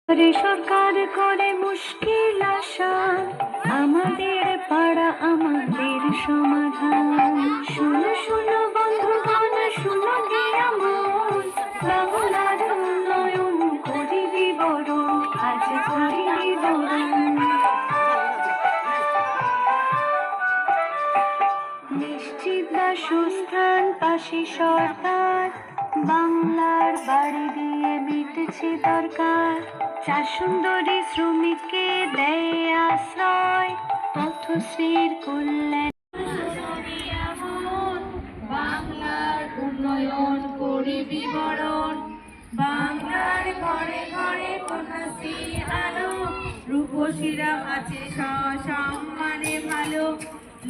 সরকার করে মুশকিল আসান, আমাদের পাড়া আমাদের সমাধান। শুনো শুনো বন্ধুগণ, শুনো দিয়া মন, বাংলার উন্নয়ন করি বিবরণ, আজ করি বিবরণ। নিশ্চিত বাসস্থান পাশে সরকার, বাংলার বাড়ি দিয়ে মিটেছে দরকার। চার সুন্দরী শ্রমিককে দেয় আশ্রয়, পথশ্রীর কল্যাণ। বাংলার উন্নয়ন করি বিবরণ, বাংলার ঘরে ঘরে কন্যাশ্রী আলো, রূপসীরা আছে সসম্মানে ভালো।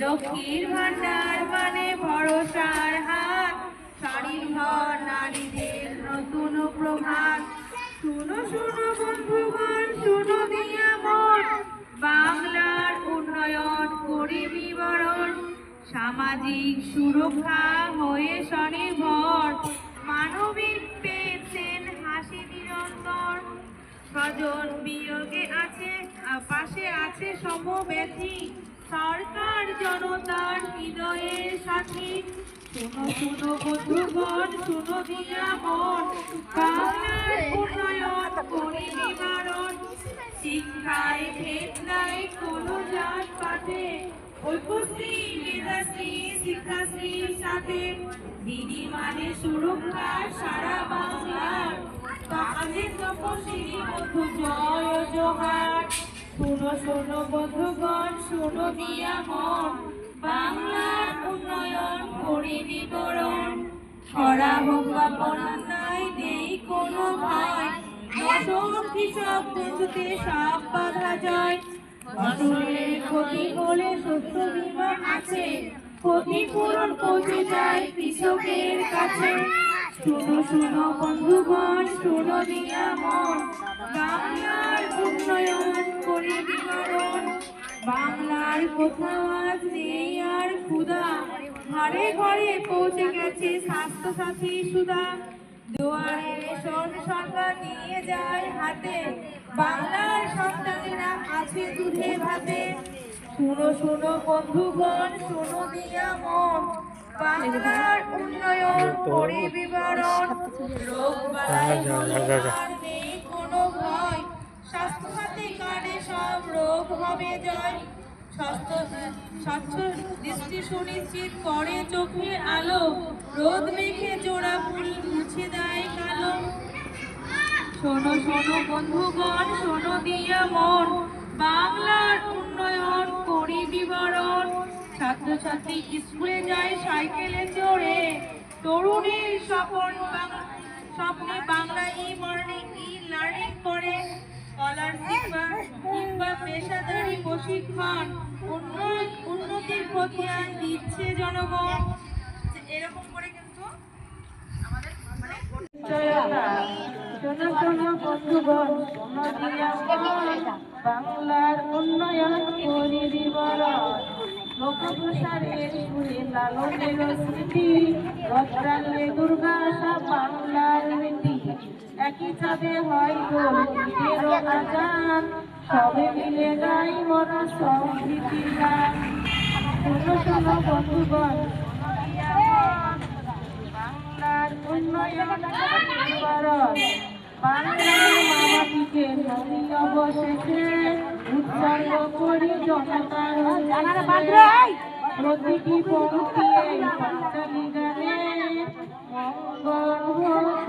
লক্ষ্মীর ভান্ডার মানে ভরসার হাত, স্বনির্ভর নারীদের নতুন প্রভাত। শুনো শুনো বন্ধুগণ, শুনো দিয়া মন, বাংলার উন্নয়ন করি বিবরণ। সামাজিক সুরক্ষা হয়ে স্বনির্ভর, মানবিক পেয়েছেন হাসি নিরন্তর। স্বজন বিয়োগে আছে পাশে আছে সমব্যথী, সরকার জনতার হৃদয়ের সাথী। শুনো শুনো বন্ধুগণ, শুনো দিয়া মন, বাংলার উন্নয়ন করি বিবরণ। শিক্ষায় ভেদ নাই কোনো জাত পাতে, ঐক্যশ্রী মেধাশ্রী শিক্ষাশ্রীর সাথে। দিদি মানে সুরক্ষা সারা বাংলার, তাদের তপস্বী বন্ধু জয় জোহার। শুনো শোনো বন্ধুগণ, শুনো দিয়া মন, বাংলার উন্নয়ন করি বিবরণ। খরা হোক বা বন্যায় নেই কোনো ভয়, মশক কৃষক বন্ধুতে সব বাধা জয়। ফসলের ক্ষতি হলে শস্য বীমা আছে, ক্ষতিপূরণ পৌঁছে যায় কৃষকের কাছে। শুনো শুনো বন্ধুগণ, শুনো দিয়া মন, বাংলার উন্নয়ন করি বিবরণ। বাংলার কোথাও আজ নেই আর ক্ষুধা, ঘরে ঘরে পৌঁছে গেছে স্বাস্থ্য সাথী সুধা। দুয়ারে রেশন সরকার নিয়ে যায় হাতে, বাংলার সন্তানেরা আছে দুধে ভাতে। শুনো শুনো বন্ধুগণ, শুনো দিয়া মন, বাংলার উন্নয়ন করি বিবরণ। রোগ বালাই নেই কোনো ভয়, স্বাস্থ্য সাথী কার্ডে সব রোগ হবে জয়। স্বচ্ছ দৃষ্টি সুনিশ্চিত করে চোখের আলো, রোদ মেখে জোড়া ফুল মুছে দেয় কালো। শোনো শোনো বন্ধুগণ, শোনো দিয়া মন, বাংলার উন্নয়ন করি বিবরণ। ছাত্রছাত্রী স্কুলে যায় সাইকেলে চড়ে, তরুণীর স্বপ্নে বাংলা ই লার্নিং করে। স্কলারশিপ কিংবা পেশাদারি প্রশিক্ষণ, উন্নতির প্রতিয়ান দিচ্ছে জনগণ। এরকম করে কিন্তু আমাদের শোনো শোনো বন্ধুগণ, শোনো দিয়া মন, বাংলার উন্নয়ন করি বিবরণ। লোকপ্রসারের সুরে লালনের স্মৃতি, রত্রালে দুর্গা সব বাংলার রীতি। একই চাঁদে হয় দোল ঈদেরও আজান, সবে মিলে গাই মরা সংস্কৃতির গান। শোনো শোনো বন্ধুগণ, বাংলার উন্নয়ন বিবরণ। বাংলার মামাটিকে নদী অবশেষে উৎসর্গ করি জনতার প্রতিটি পঙ্ক্তি এই বাঙালি গানে মঙ্গল হোক।